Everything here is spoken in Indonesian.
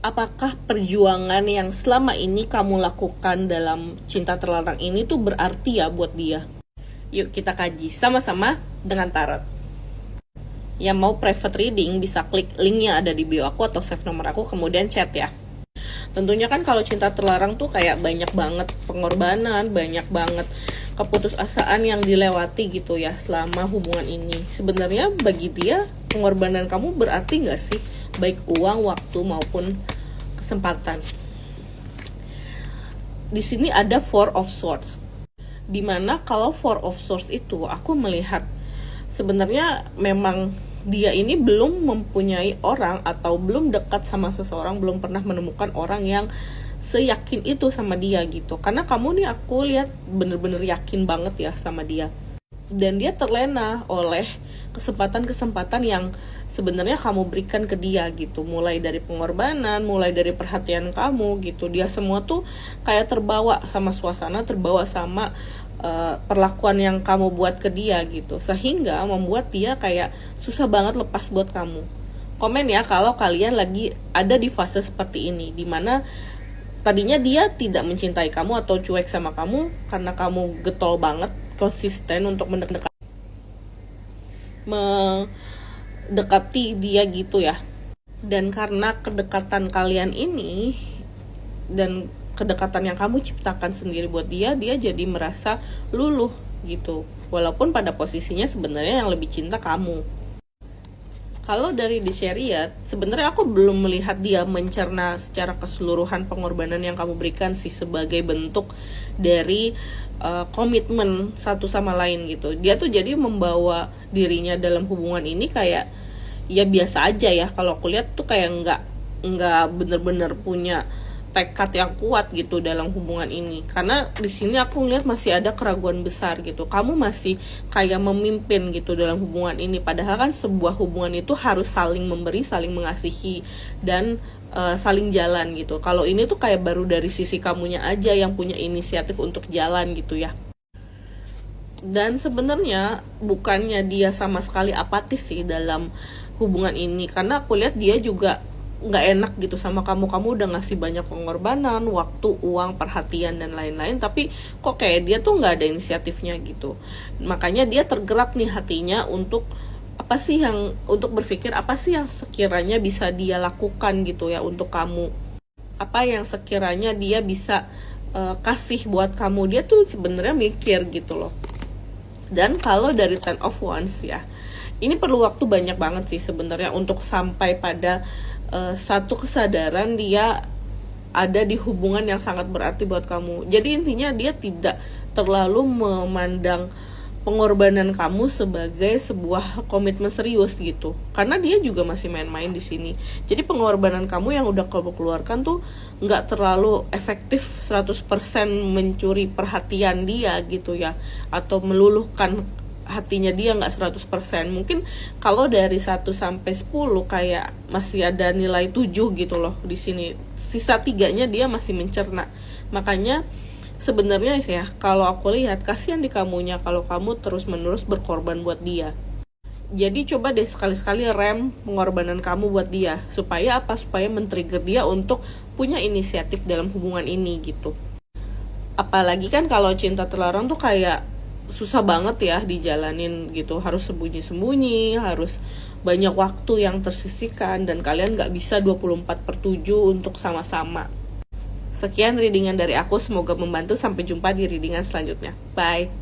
apakah perjuangan yang selama ini kamu lakukan dalam cinta terlarang ini tuh berarti ya buat dia? Yuk kita kaji sama-sama dengan tarot. Yang mau private reading bisa klik linknya ada di bio aku atau save nomor aku kemudian chat ya. Tentunya kan kalau cinta terlarang tuh kayak banyak banget pengorbanan, banyak banget keputusasaan yang dilewati gitu ya selama hubungan ini. Sebenarnya bagi dia pengorbanan kamu berarti nggak sih? Baik uang, waktu maupun kesempatan. Di sini ada Four of Swords. Dimana kalau Four of Swords itu aku melihat sebenarnya memang dia ini belum mempunyai orang atau belum dekat sama seseorang, belum pernah menemukan orang yang seyakin itu sama dia gitu. Karena kamu nih aku lihat bener-bener yakin banget ya sama dia. Dan dia terlena oleh kesempatan-kesempatan yang sebenarnya kamu berikan ke dia gitu. Mulai dari pengorbanan, mulai dari perhatian kamu gitu. Dia semua tuh kayak terbawa sama suasana, terbawa sama perlakuan yang kamu buat ke dia gitu. Sehingga membuat dia kayak susah banget lepas buat kamu. Komen ya kalau kalian lagi ada di fase seperti ini, dimana tadinya dia tidak mencintai kamu atau cuek sama kamu karena kamu getol banget, konsisten untuk mendekati dia gitu ya. Dan karena kedekatan kalian ini dan kedekatan yang kamu ciptakan sendiri buat dia, dia jadi merasa luluh gitu. Walaupun pada posisinya sebenarnya yang lebih cinta kamu. Kalau dari The Chariot, sebenarnya aku belum melihat dia mencerna secara keseluruhan pengorbanan yang kamu berikan sih sebagai bentuk dari komitmen satu sama lain gitu. Dia tuh jadi membawa dirinya dalam hubungan ini kayak ya biasa aja ya. Kalau aku lihat tuh kayak nggak bener-bener punya tekad yang kuat gitu dalam hubungan ini. Karena di sini aku ngeliat masih ada keraguan besar gitu. Kamu masih kayak memimpin gitu dalam hubungan ini. Padahal kan sebuah hubungan itu harus saling memberi, saling mengasihi, dan saling jalan gitu. Kalau ini tuh kayak baru dari sisi kamunya aja yang punya inisiatif untuk jalan gitu ya. Dan sebenarnya bukannya dia sama sekali apatis sih dalam hubungan ini. Karena aku lihat dia juga nggak enak gitu sama kamu udah ngasih banyak pengorbanan, waktu, uang, perhatian dan lain-lain, tapi kok kayak dia tuh nggak ada inisiatifnya gitu. Makanya dia tergerak nih hatinya untuk untuk berpikir apa sih yang sekiranya bisa dia lakukan gitu ya untuk kamu, apa yang sekiranya dia bisa kasih buat kamu. Dia tuh sebenarnya mikir gitu loh. Dan kalau dari Ten of Wands ya, ini perlu waktu banyak banget sih sebenarnya untuk sampai pada satu kesadaran dia ada di hubungan yang sangat berarti buat kamu. Jadi intinya dia tidak terlalu memandang pengorbanan kamu sebagai sebuah komitmen serius gitu. Karena dia juga masih main-main di sini. Jadi pengorbanan kamu yang udah kamu keluarkan tuh nggak terlalu efektif 100% mencuri perhatian dia gitu ya, atau meluluhkan hatinya dia nggak 100%. Mungkin kalau dari 1 sampai 10 kayak masih ada nilai 7 gitu loh di sini. Sisa 3-nya dia masih mencerna. Makanya sebenarnya ya kalau aku lihat kasihan di kamunya kalau kamu terus-menerus berkorban buat dia. Jadi coba deh sekali-sekali rem pengorbanan kamu buat dia. Supaya apa? Supaya men-trigger dia untuk punya inisiatif dalam hubungan ini gitu. Apalagi kan kalau cinta terlarang tuh kayak susah banget ya dijalanin gitu, harus sembunyi-sembunyi, harus banyak waktu yang tersisihkan, dan kalian gak bisa 24/7 untuk sama-sama. Sekian readingan dari aku, semoga membantu. Sampai jumpa di readingan selanjutnya. Bye.